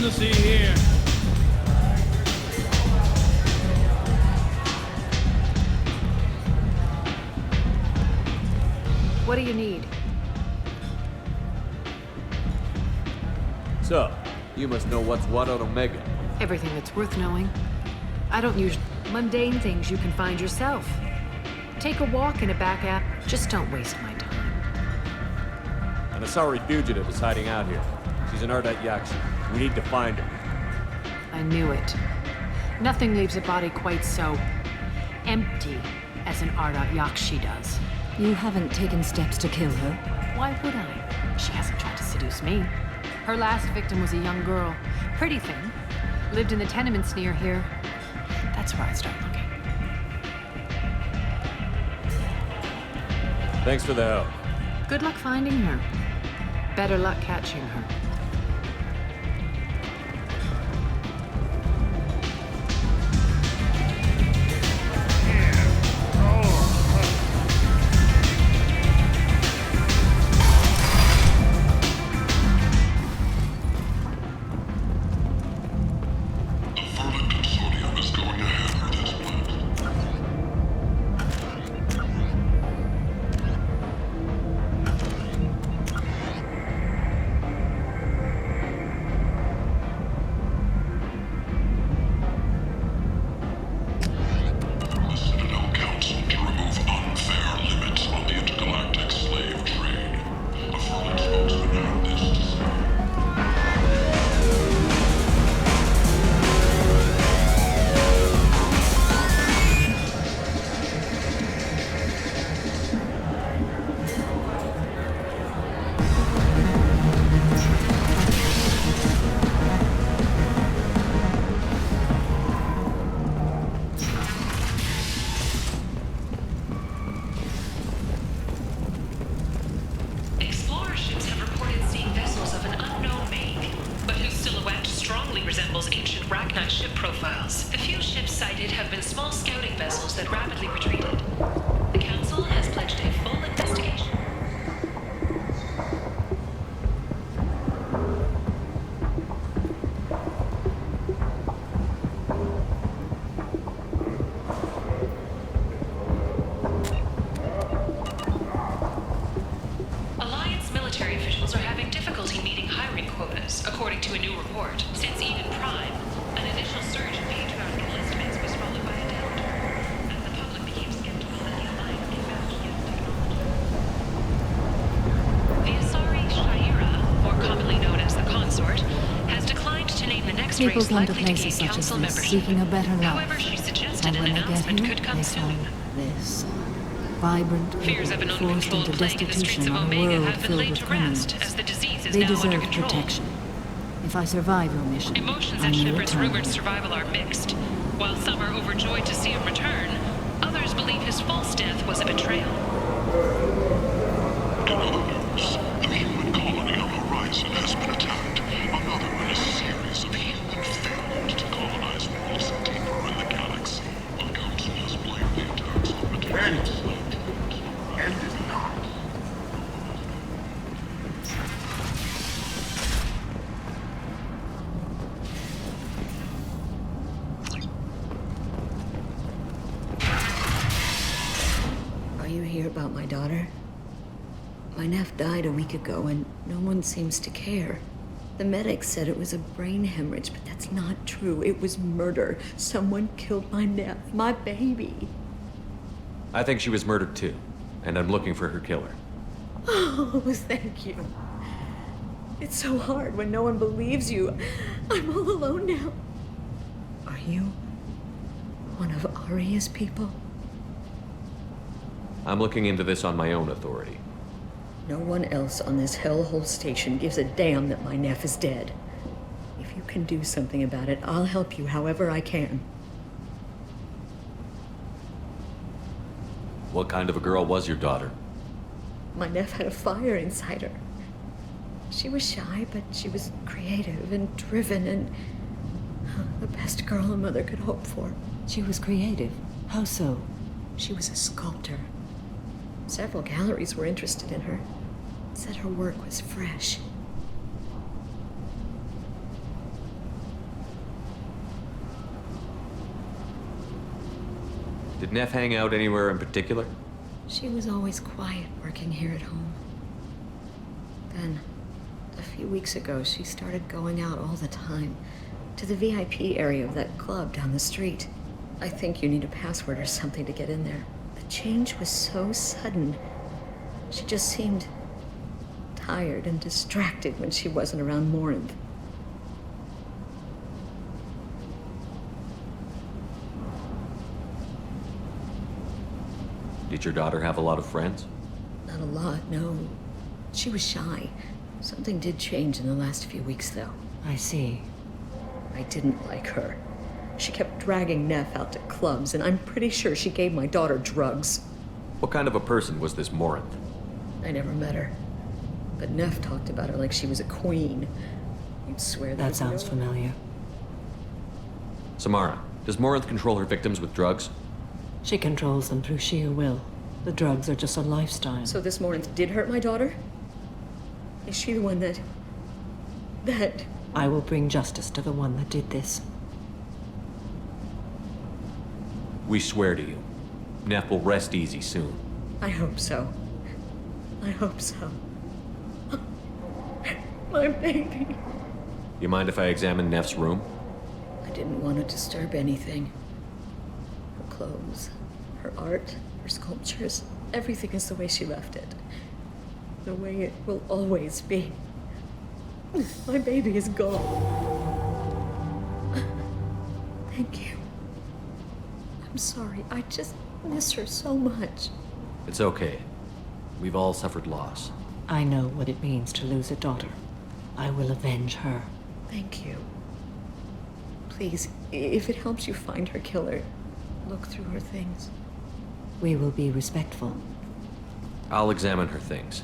nothing to see here. What do you need? So, you must know what's what on Omega. Everything that's worth knowing. I don't use mundane things you can find yourself. Take a walk in a back alley. Just don't waste my time. An Asari fugitive is hiding out here. She's an Ardat Yakshi. We need to find her. I knew it. Nothing leaves a body quite so empty as an Ardat Yakshi does. You haven't taken steps to kill her? Why would I? She hasn't tried to seduce me. Her last victim was a young girl. Pretty thing. Lived in the tenements near here. That's where I'd start looking. Thanks for the help. Good luck finding her. Better luck catching her. People come to places such as this, seeking a better life. However, she suggested And an when they get announcement here, could come they soon. find this. Vibrant Fears of an people forced uncontrolled into plague in the streets destitution of on a Omega world have been filled laid with to criminals. rest, as the disease is They now deserve under control. protection. If I survive your mission, Emotions I at may Shepard's return. rumored survival are mixed. While some are overjoyed to see him return, others believe his false death was a betrayal. In other news, a human colony on the horizon has been attacked. Another in a series of human failures to colonize worlds deeper in the galaxy. The Council has blamed the attacks on materials. And it's not. Are you here about my daughter? My nephew died a week ago and no one seems to care. The medics said it was a brain hemorrhage, but that's not true. It was murder. Someone killed my nephew, my baby. I think she was murdered too, and I'm looking for her killer. Oh, thank you. It's so hard when no one believes you. I'm all alone now. Are you one of Arya's people? I'm looking into this on my own authority. No one else on this hellhole station gives a damn that my nephew is dead. If you can do something about it, I'll help you however I can. What kind of a girl was your daughter? My nephew had a fire inside her. She was shy, but she was creative and driven and the best girl a mother could hope for. She was creative? How so? She was a sculptor. Several galleries were interested in her. Said her work was fresh. Did Neff hang out anywhere in particular? She was always quiet working here at home. Then, a few weeks ago, she started going out all the time to the VIP area of that club down the street. I think you need a password or something to get in there. The change was so sudden. She just seemed tired and distracted when she wasn't around Morинt. Did your daughter have a lot of friends? Not a lot, no. She was shy. Something did change in the last few weeks, though. I see. I didn't like her. She kept dragging Neff out to clubs, and I'm pretty sure she gave my daughter drugs. What kind of a person was this Morинt? I never met her. But Neff talked about her like she was a queen. You'd swear That sounds familiar. Samara, does Morинt control her victims with drugs? She controls them through sheer will. The drugs are just a lifestyle. So this Morинt did hurt my daughter? Is she the one that... I will bring justice to the one that did this. We swear to you. Neff will rest easy soon. I hope so. I hope so. My baby. You mind if I examine Neff's room? I didn't want to disturb anything. Her clothes, her art, her sculptures, everything is the way she left it. The way it will always be. My baby is gone. Thank you. I'm sorry. I just miss her so much. It's okay. We've all suffered loss. I know what it means to lose a daughter. I will avenge her. Thank you. Please, if it helps you find her killer, look through her things. We will be respectful. I'll examine her things.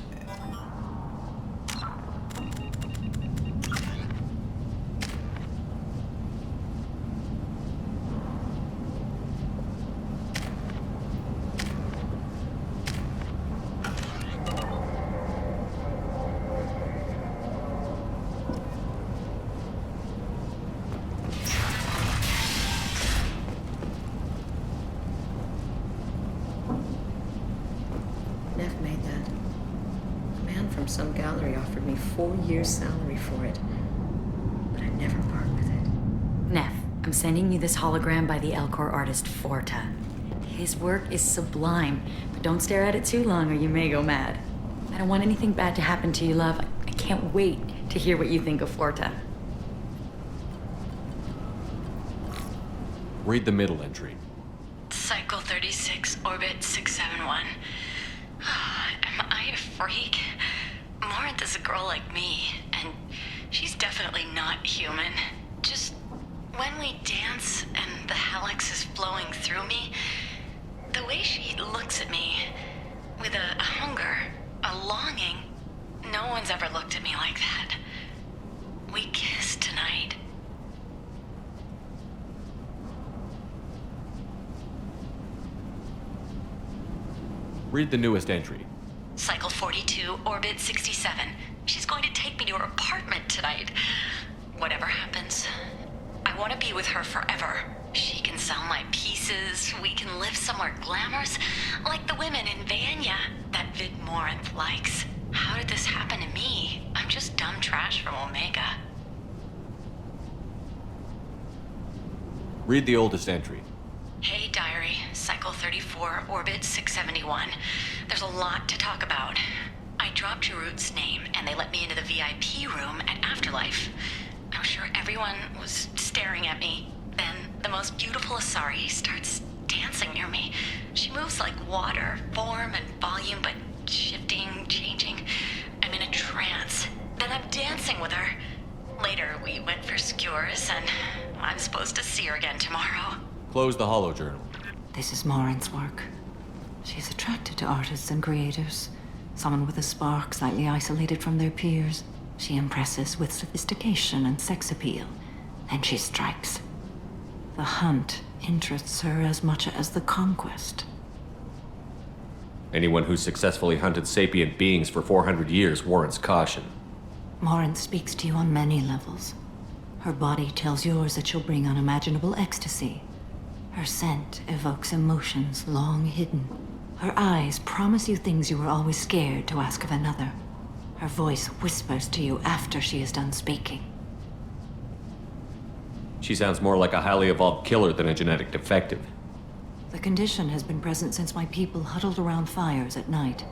Neff made that. A man from some gallery offered me 4 years' salary for it. But I'd never part with it. Neff, I'm sending you this hologram by the Elcor artist Forta. His work is sublime, but don't stare at it too long or you may go mad. I don't want anything bad to happen to you, love. I can't wait to hear what you think of Forta. Read the middle entry. Cycle 36, orbit 671. Am I a freak? Morинt is a girl like me, and she's definitely not human. Just when we dance and the helix is flowing through me, the way she looks at me with a hunger, a longing, no one's ever looked at me like that. We kissed tonight. Read the newest entry. Cycle 42, orbit 67. She's going to take me to her apartment tonight. Whatever happens, I want to be with her forever. She can sell my pieces. We can live somewhere glamorous, like the women in Vanya that Vid Morинt likes. How did this happen to me? I'm just dumb trash from Omega. Read the oldest entry. Hey, diary. Cycle 34, orbit 671. There's a lot to talk about. I dropped Jarut's name, and they let me into the VIP room at Afterlife. I'm sure everyone was staring at me. Then the most beautiful Asari starts dancing near me. She moves like water, form and volume, but shifting, changing. I'm in a trance. Then I'm dancing with her. Later, we went for skewers, and I'm supposed to see her again tomorrow. Close the holo journal. This is Morint's work. She's attracted to artists and creators. Someone with a spark, slightly isolated from their peers. She impresses with sophistication and sex appeal. Then she strikes. The hunt interests her as much as the conquest. Anyone who's successfully hunted sapient beings for 400 years warrants caution. Morинt speaks to you on many levels. Her body tells yours that she'll bring unimaginable ecstasy. Her scent evokes emotions long hidden. Her eyes promise you things you were always scared to ask of another. Her voice whispers to you after she is done speaking. She sounds more like a highly evolved killer than a genetic defective. The condition has been present since my people huddled around fires at night.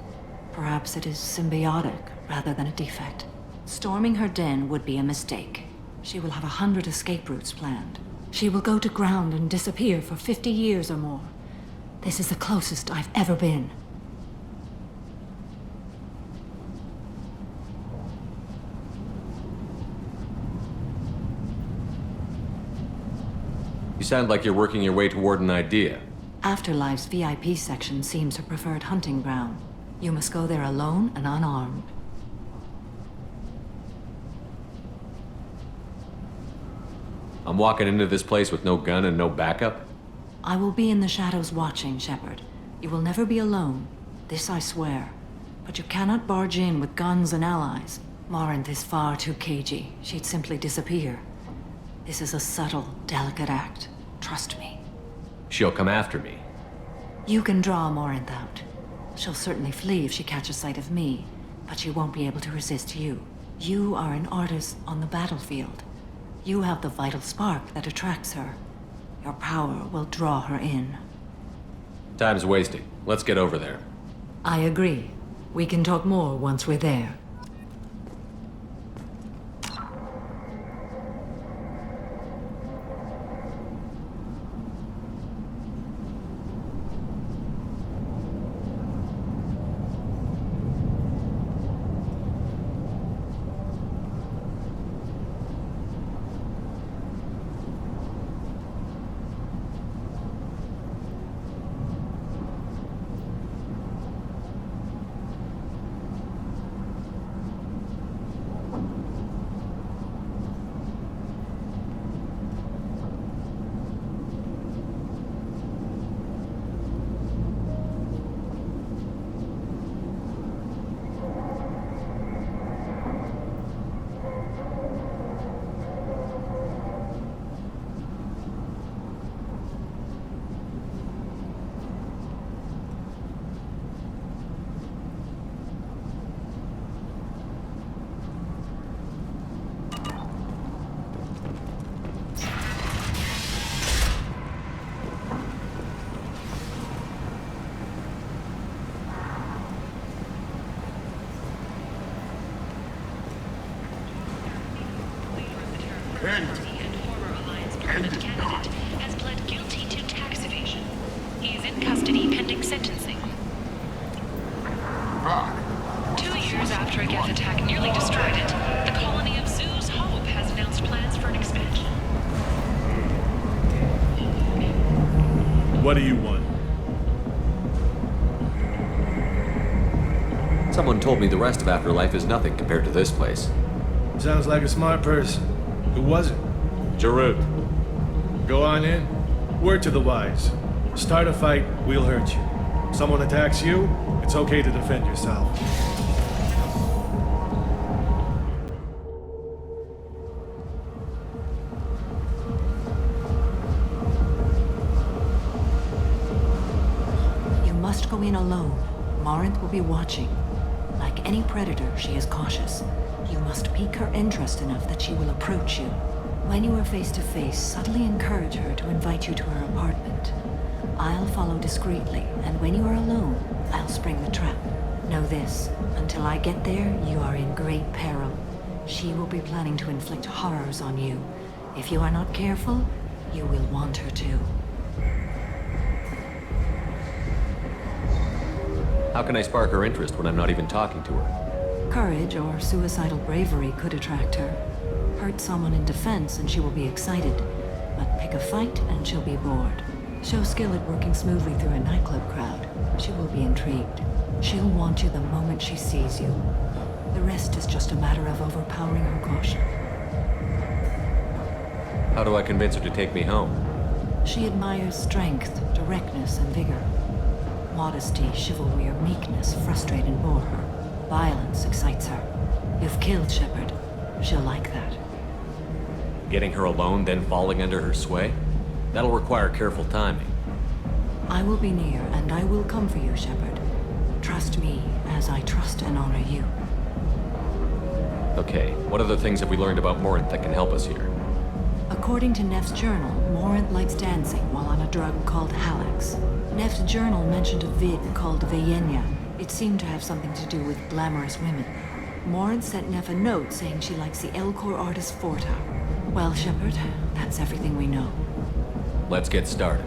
Perhaps it is symbiotic rather than a defect. Storming her den would be a mistake. She will have 100 escape routes planned. She will go to ground and disappear for 50 years or more. This is the closest I've ever been. You sound like you're working your way toward an idea. Afterlife's VIP section seems her preferred hunting ground. You must go there alone and unarmed. I'm walking into this place with no gun and no backup? I will be in the shadows watching, Shepard. You will never be alone. This I swear. But you cannot barge in with guns and allies. Morrinth is far too cagey. She'd simply disappear. This is a subtle, delicate act. Trust me. She'll come after me. You can draw Morrinth out. She'll certainly flee if she catches sight of me, but she won't be able to resist you. You are an artist on the battlefield. You have the vital spark that attracts her. Your power will draw her in. Time's wasting. Let's get over there. I agree. We can talk more once we're there. End. And former Alliance President candidate has pled guilty to tax evasion. He is in custody pending sentencing. Back. 2 years after a Geth attack nearly destroyed it, the colony of Zoo's Hope has announced plans for an expansion. What do you want? Someone told me the rest of Afterlife is nothing compared to this place. Sounds like a smart person. Who was it? Jarut. Go on in. Word to the wise. Start a fight, we'll hurt you. Someone attacks you, it's okay to defend yourself. You must go in alone. Morrinth will be watching. Like any predator, she is cautious. You must pique her interest enough that she will approach you. When you are face to face, subtly encourage her to invite you to her apartment. I'll follow discreetly, and when you are alone, I'll spring the trap. Know this, until I get there, you are in great peril. She will be planning to inflict horrors on you. If you are not careful, you will want her to. How can I spark her interest when I'm not even talking to her? Courage or suicidal bravery could attract her. Hurt someone in defense and she will be excited, but pick a fight and she'll be bored. Show skill at working smoothly through a nightclub crowd. She will be intrigued. She'll want you the moment she sees you. The rest is just a matter of overpowering her caution. How do I convince her to take me home? She admires strength, directness, and vigor. Modesty, chivalry, or meekness frustrate and bore her. Violence excites her. You've killed Shepard. She'll like that. Getting her alone, then falling under her sway? That'll require careful timing. I will be near, and I will come for you, Shepard. Trust me, as I trust and honor you. Okay, what other things have we learned about Morint that can help us here? According to Neff's journal, Morint likes dancing while on a drug called Halax. Neff's journal mentioned a vid called Vayenya. It seemed to have something to do with glamorous women. Morint sent Neff a note saying she likes the Elcor artist Forta. Well, Shepard, that's everything we know. Let's get started.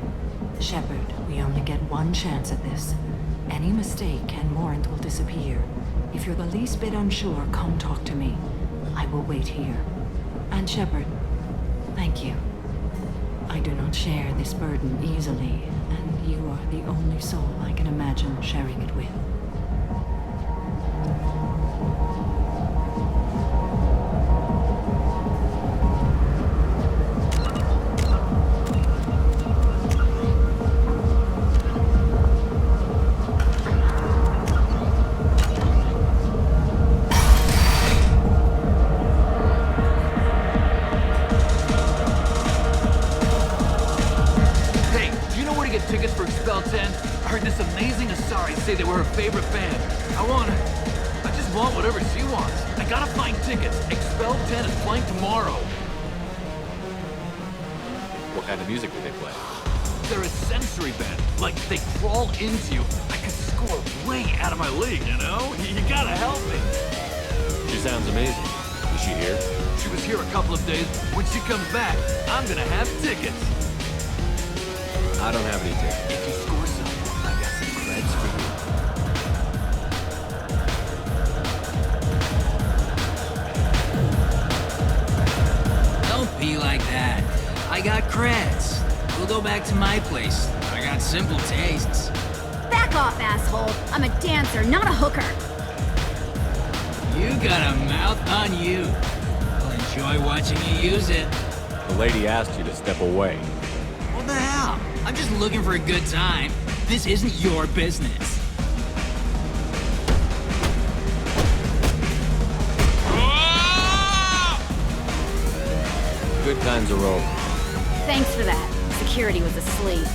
Shepard, we only get one chance at this. Any mistake and Morint will disappear. If you're the least bit unsure, come talk to me. I will wait here. And Shepard, thank you. I do not share this burden easily, and you are the only soul I can imagine sharing it with. Tickets for Expel 10. I heard this amazing Asari say they were her favorite band. I just want whatever she wants. I gotta find tickets. Expel 10 is playing tomorrow. What kind of music do they play? They're a sensory band. Like, they crawl into you. I could score way out of my league, you know? You gotta help me. She sounds amazing. Is she here? She was here a couple of days. When she comes back, I'm gonna have tickets. I don't have any tickets. If you score some, I got some creds for you. Don't be like that. I got creds. We'll go back to my place. I got simple tastes. Back off, asshole. I'm a dancer, not a hooker. You got a mouth on you. I'll enjoy watching you use it. The lady asked you to step away. What the hell? I'm just looking for a good time. This isn't your business. Good times are over. Thanks for that. Security was asleep.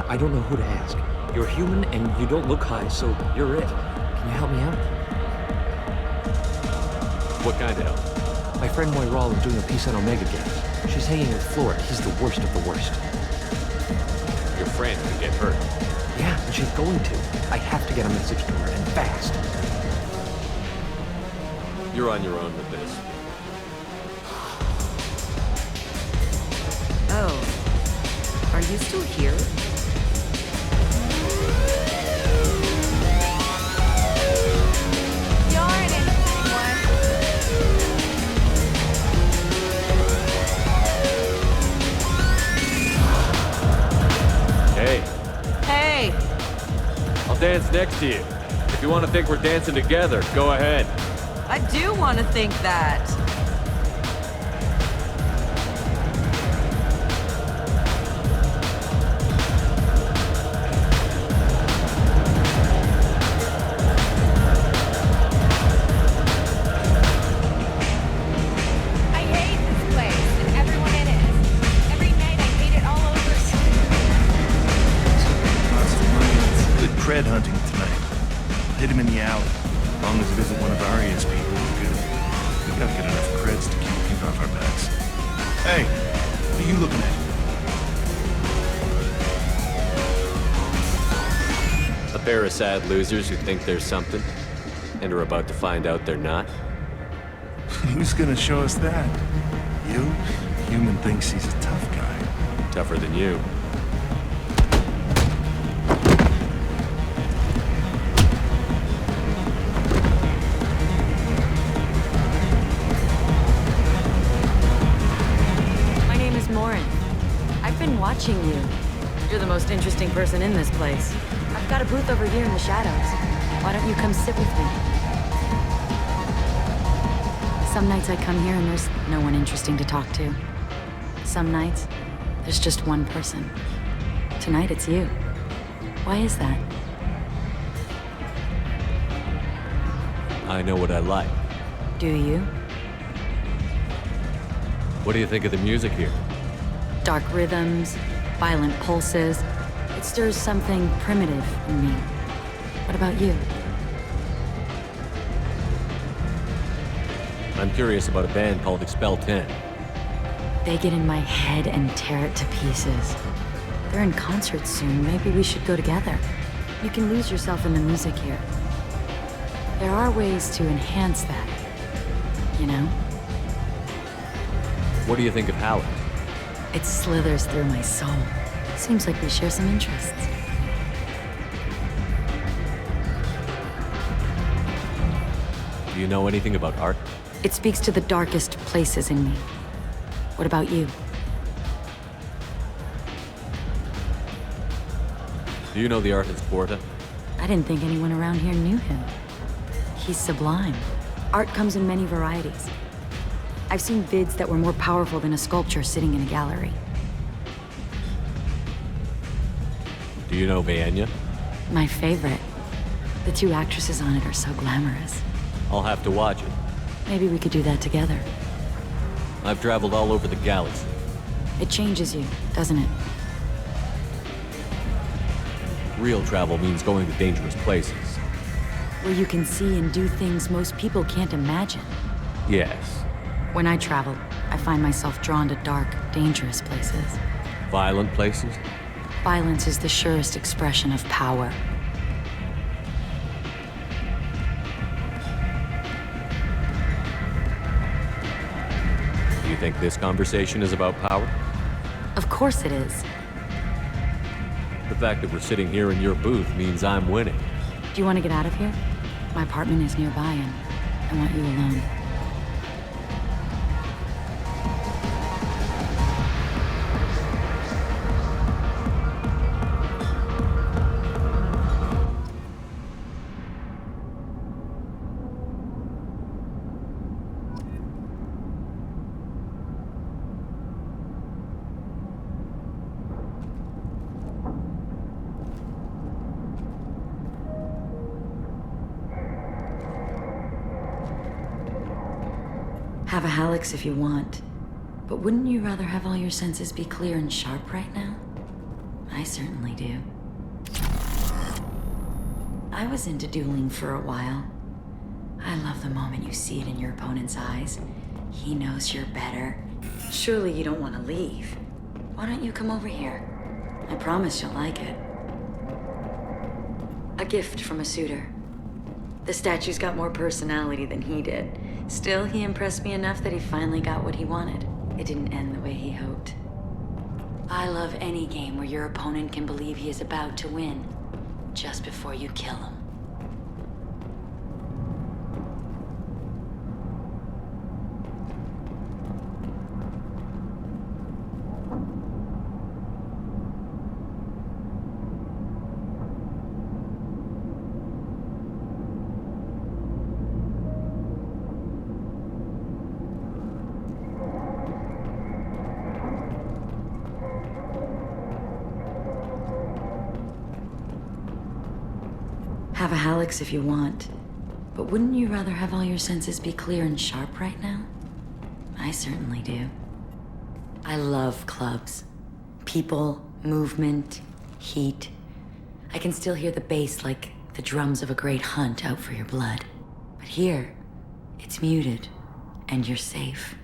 I don't know who to ask. You're human and you don't look high, so you're it. Can you help me out? What kind of help? My friend Moira is doing a piece on Omega Games. She's hanging with Flora. He's the worst of the worst. Your friend could get hurt. Yeah, and she's going to. I have to get a message to her, and fast. You're on your own with this. Oh. Are you still here? Hey. Hey! I'll dance next to you. If you want to think we're dancing together, go ahead. I do want to think that. I hate this place and everyone in it. Every night I hate it all over again. Good cred hunting tonight. Hit him in the alley. As long as it isn't one of Arya's people, we're good. We gotta get enough creds to keep people off our backs. Hey, what are you looking at? A pair of sad losers who think there's something. And are about to find out they're not? Who's gonna show us that? You? Human thinks he's a tough guy. Tougher than you. My name is Morint. I've been watching you. You're the most interesting person in this place. I've got a booth over here in the shadows. Why don't you come sit with me? Some nights I come here and there's no one interesting to talk to. Some nights, there's just one person. Tonight it's you. Why is that? I know what I like. Do you? What do you think of the music here? Dark rhythms, violent pulses. It stirs something primitive in me. What about you? I'm curious about a band called Expel 10. They get in my head and tear it to pieces. They're in concert soon. Maybe we should go together. You can lose yourself in the music here. There are ways to enhance that, you know? What do you think of Howard? It slithers through my soul. Seems like we share some interests. Do you know anything about art? It speaks to the darkest places in me. What about you? Do you know the artist Porta? I didn't think anyone around here knew him. He's sublime. Art comes in many varieties. I've seen vids that were more powerful than a sculpture sitting in a gallery. Do you know Vaenya? My favorite. The two actresses on it are so glamorous. I'll have to watch it. Maybe we could do that together. I've traveled all over the galaxy. It changes you, doesn't it? Real travel means going to dangerous places. Where you can see and do things most people can't imagine. Yes. When I travel, I find myself drawn to dark, dangerous places. Violent places? Violence is the surest expression of power. Do you think this conversation is about power? Of course it is. The fact that we're sitting here in your booth means I'm winning. Do you want to get out of here? My apartment is nearby and I want you alone. Have a Hallex if you want. But wouldn't you rather have all your senses be clear and sharp right now? I certainly do. I was into dueling for a while. I love the moment you see it in your opponent's eyes. He knows you're better. Surely you don't want to leave. Why don't you come over here? I promise you'll like it. A gift from a suitor. The statue's got more personality than he did. Still, he impressed me enough that he finally got what he wanted. It didn't end the way he hoped. I love any game where your opponent can believe he is about to win, just before you kill him. Have a Hallex if you want. But wouldn't you rather have all your senses be clear and sharp right now? I certainly do. I love clubs. People, movement, heat. I can still hear the bass like the drums of a great hunt out for your blood. But here, it's muted, and you're safe.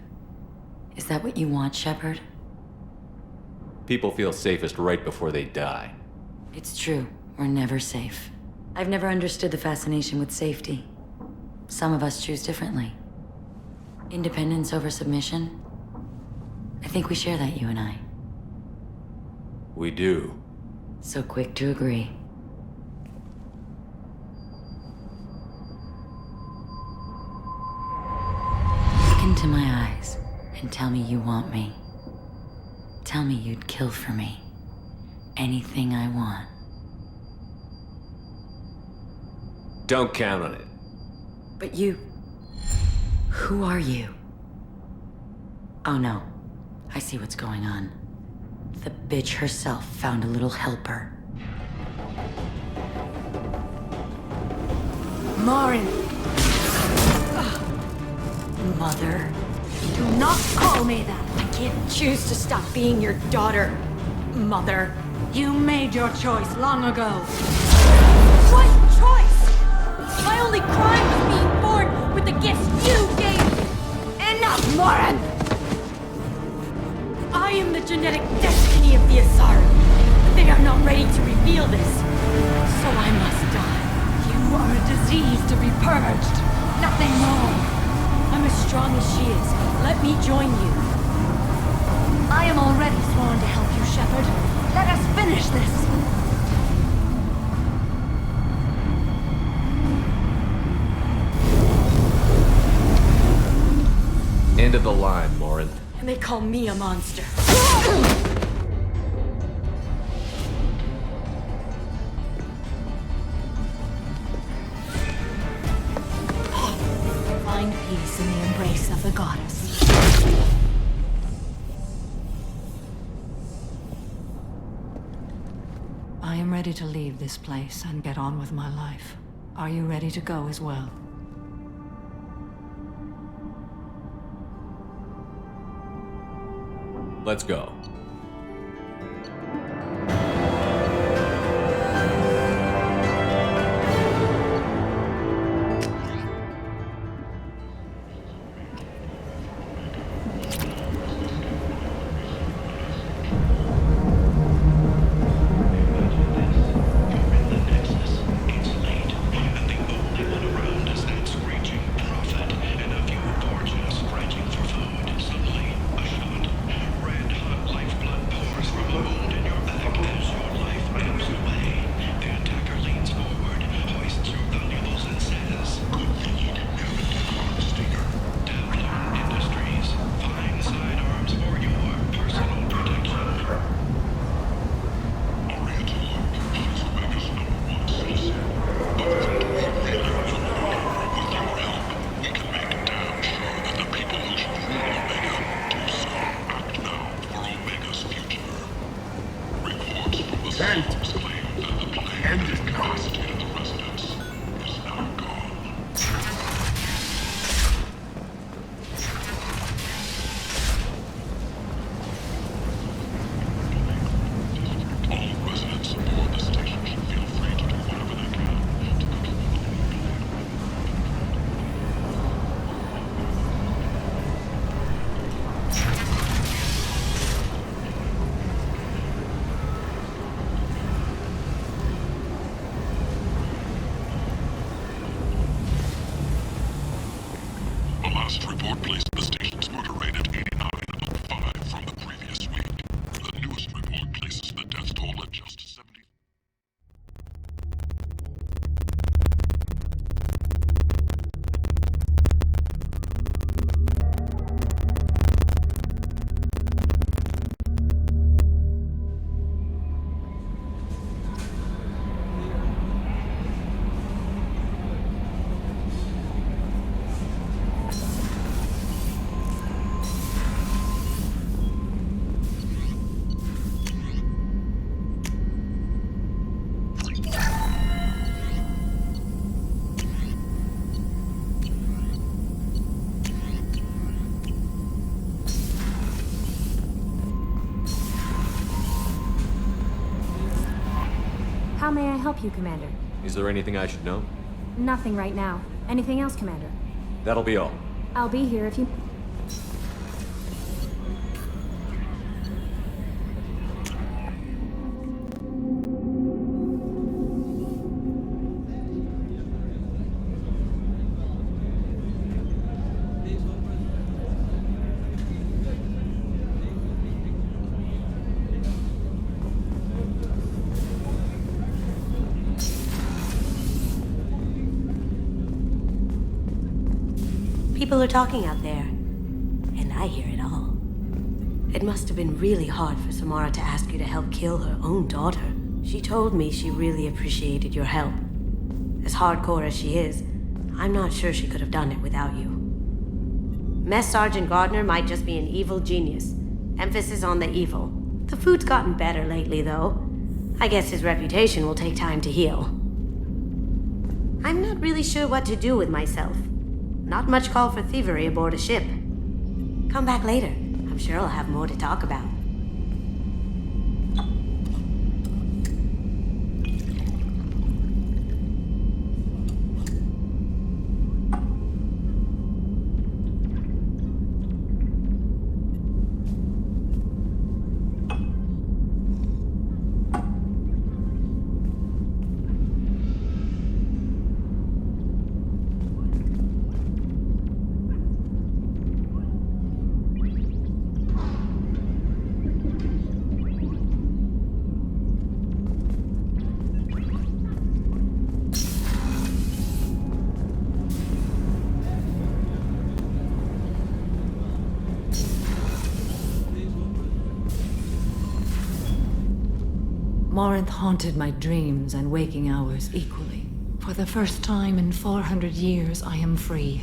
Is that what you want, Shepard? People feel safest right before they die. It's true. We're never safe. I've never understood the fascination with safety. Some of us choose differently. Independence over submission. I think we share that, you and I. We do. So quick to agree. Look into my eyes and tell me you want me. Tell me you'd kill for me. Anything I want. Don't count on it. But you... Who are you? Oh no. I see what's going on. The bitch herself found a little helper. Morrinth! Mother. Do not call me that! I can't choose to stop being your daughter. Mother. You made your choice long ago. What choice? My only crime was being born with the gifts you gave me! Enough, Morrinth! I am the genetic destiny of the Asari, but they are not ready to reveal this. So I must die. You are a disease to be purged. Nothing more. I'm as strong as she is. Let me join you. I am already sworn to help you, Shepard. Let us finish this. End of the line, Morrinth. And they call me a monster. Find peace in the embrace of the goddess. I am ready to leave this place and get on with my life. Are you ready to go as well? Let's go. Last report placed the station's murder rate at 89 and up 5 from the previous week. The newest report places the death toll at just 70. How may I help you, Commander? Is there anything I should know? Nothing right now. Anything else, Commander? That'll be all. I'll be here if you... People are talking out there, and I hear it all. It must have been really hard for Samara to ask you to help kill her own daughter. She told me she really appreciated your help. As hardcore as she is, I'm not sure she could have done it without you. Mess Sergeant Gardner might just be an evil genius. Emphasis on the evil. The food's gotten better lately, though. I guess his reputation will take time to heal. I'm not really sure what to do with myself. Not much call for thievery aboard a ship. Come back later. I'm sure I'll have more to talk about. Morrinth haunted my dreams and waking hours equally. For the first time in 400 years, I am free.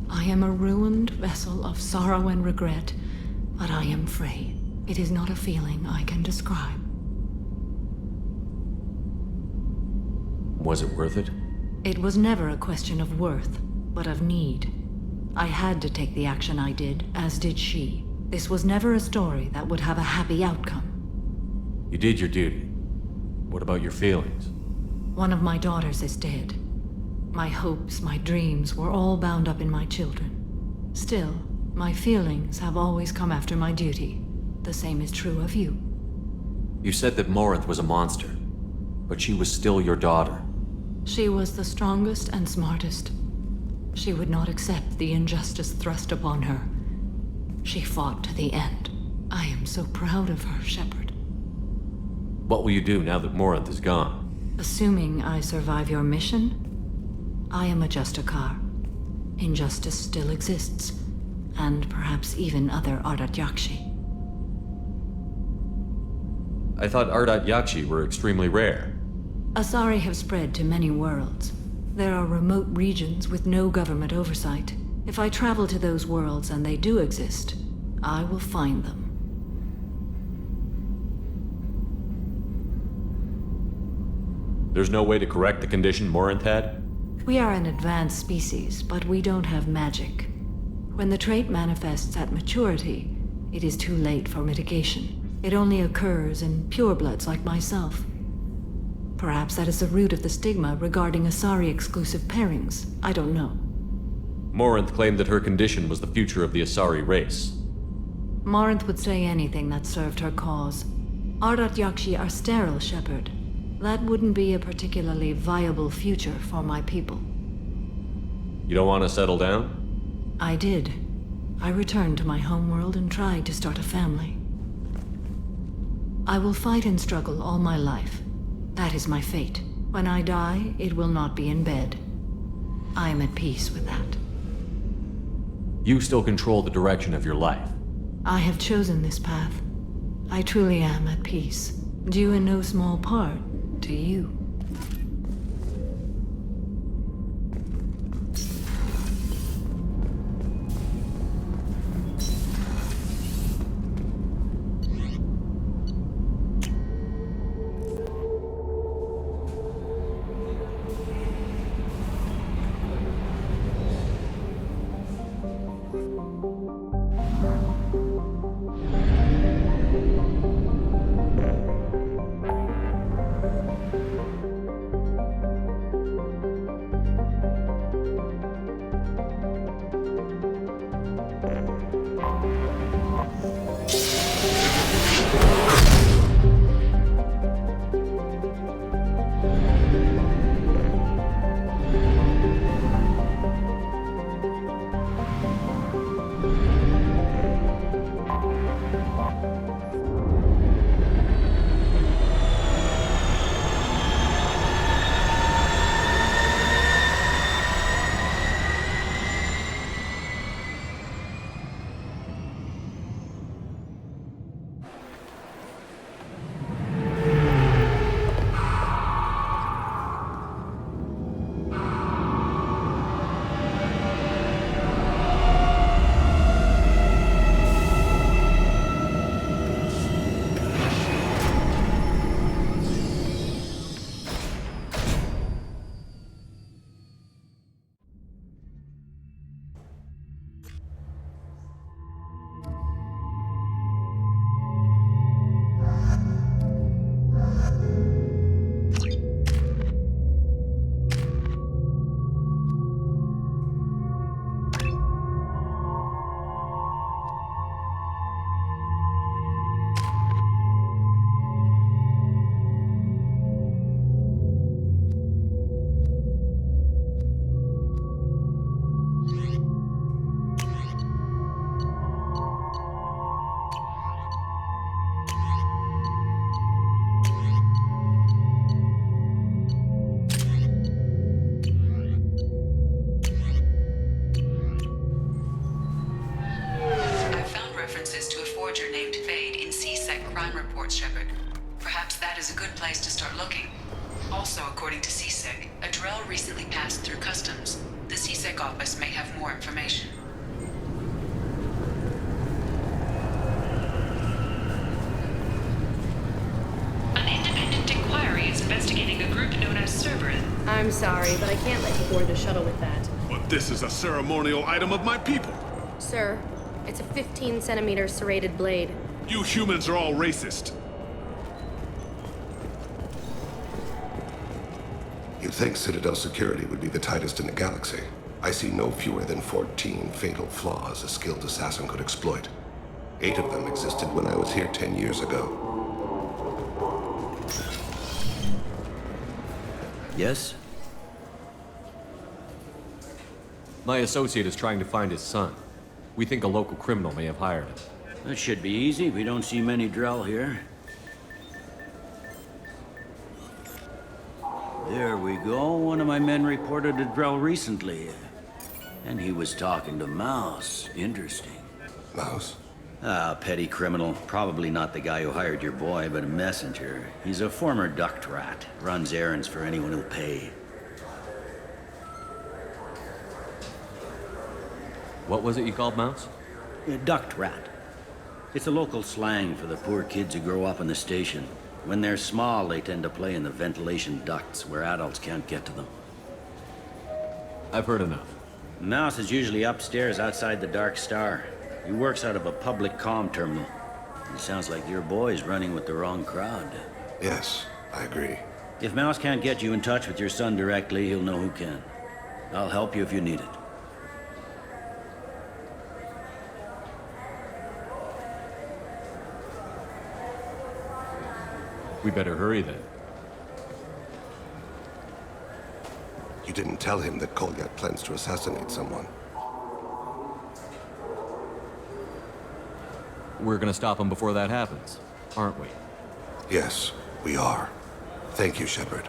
I am a ruined vessel of sorrow and regret, but I am free. It is not a feeling I can describe. Was it worth it? It was never a question of worth, but of need. I had to take the action I did, as did she. This was never a story that would have a happy outcome. You did your duty. What about your feelings? One of my daughters is dead. My hopes, my dreams were all bound up in my children. Still, my feelings have always come after my duty. The same is true of you. You said that Morrinth was a monster, but she was still your daughter. She was the strongest and smartest. She would not accept the injustice thrust upon her. She fought to the end. I am so proud of her, Shepard. What will you do now that Morrinth is gone? Assuming I survive your mission, I am a Justicar. Injustice still exists, and perhaps even other Ardat Yakshi. I thought Ardat Yakshi were extremely rare. Asari have spread to many worlds. There are remote regions with no government oversight. If I travel to those worlds and they do exist, I will find them. There's no way to correct the condition Morrinth had? We are an advanced species, but we don't have magic. When the trait manifests at maturity, it is too late for mitigation. It only occurs in purebloods like myself. Perhaps that is the root of the stigma regarding Asari-exclusive pairings. I don't know. Morrinth claimed that her condition was the future of the Asari race. Morrinth would say anything that served her cause. Ardat Yakshi are sterile, Shepard. That wouldn't be a particularly viable future for my people. You don't want to settle down? I did. I returned to my homeworld and tried to start a family. I will fight and struggle all my life. That is my fate. When I die, it will not be in bed. I am at peace with that. You still control the direction of your life. I have chosen this path. I truly am at peace, due in no small part to you. is a good place to start looking. Also, according to CSEC, a Drell recently passed through customs. The CSEC office may have more information. An independent inquiry is investigating a group known as Cerberus. I'm sorry, but I can't let you board the shuttle with that. But this is a ceremonial item of my people. Sir, it's a 15-centimeter serrated blade. You humans are all racist. You'd think Citadel security would be the tightest in the galaxy. I see no fewer than 14 fatal flaws a skilled assassin could exploit. 8 of them existed when I was here 10 years ago. Yes? My associate is trying to find his son. We think a local criminal may have hired him. That should be easy. We don't see many Drell here. There we go. One of my men reported a Drell recently. And he was talking to Mouse. Interesting. Mouse? Ah, petty criminal. Probably not the guy who hired your boy, but a messenger. He's a former duct rat. Runs errands for anyone who'll pay. What was it you called Mouse? A duct rat. It's a local slang for the poor kids who grow up in the station. When they're small, they tend to play in the ventilation ducts where adults can't get to them. I've heard enough. Mouse is usually upstairs outside the Dark Star. He works out of a public comm terminal. It sounds like your boy's running with the wrong crowd. Yes, I agree. If Mouse can't get you in touch with your son directly, he'll know who can. I'll help you if you need it. We better hurry then. You didn't tell him that Kolyat plans to assassinate someone. We're gonna stop him before that happens, aren't we? Yes, we are. Thank you, Shepard.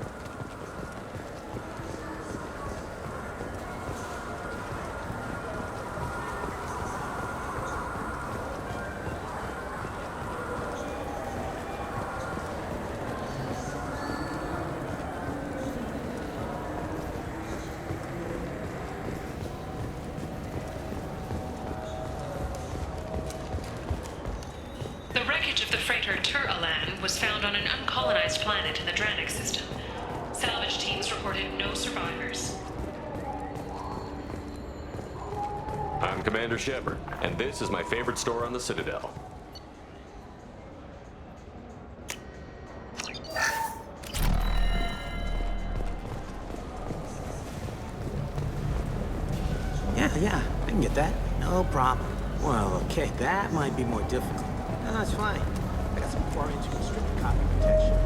The wreckage of the freighter Tur-Alan was found on an uncolonized planet in the Dranik system. Salvage teams reported no survivors. I'm Commander Shepard, and this is my favorite store on the Citadel. Yeah, I can get that. No problem. Well, okay, that might be more difficult. No, that's fine. I got some 4-inch constricted copy protection.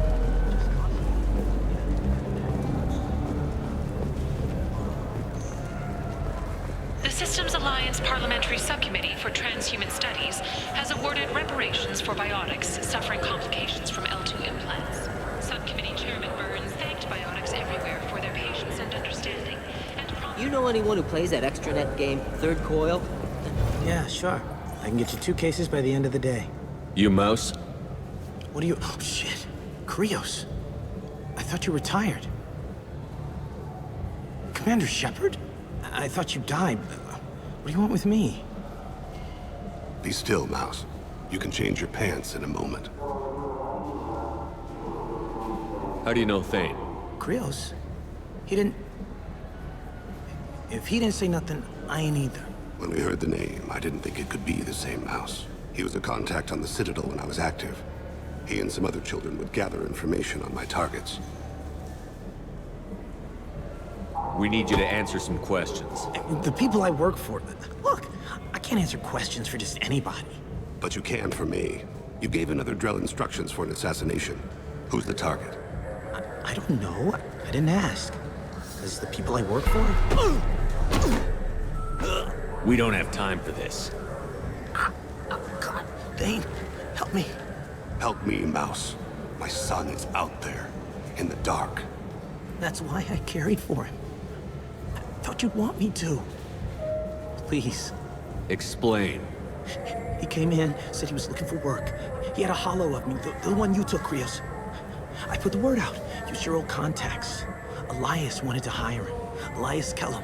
The Systems Alliance Parliamentary Subcommittee for Transhuman Studies has awarded reparations for biotics suffering complications from L2 implants. Subcommittee Chairman Burns thanked biotics everywhere for their patience and understanding. You know anyone who plays that extranet game, Third Coil? Yeah, sure. I can get you 2 cases by the end of the day. You Mouse? What are you... Oh, shit. Krios. I thought you retired. Commander Shepard? I thought you died. What do you want with me? Be still, Mouse. You can change your pants in a moment. How do you know Thane? Krios? He didn't... If he didn't say nothing, I ain't either. When we heard the name, I didn't think it could be the same Mouse. He was a contact on the Citadel when I was active. He and some other children would gather information on my targets. We need you to answer some questions. The people I work for... Look, I can't answer questions for just anybody. But you can for me. You gave another Drell instructions for an assassination. Who's the target? I don't know. I didn't ask. Is the people I work for? We don't have time for this. God, Thane, help me. Help me, Mouse. My son is out there, in the dark. That's why I carried for him. I thought you'd want me to. Please. Explain. He came in, said he was looking for work. He had a hollow of me, the one you took, Krios. I put the word out. Use your old contacts. Elias wanted to hire him. Elias Kellum.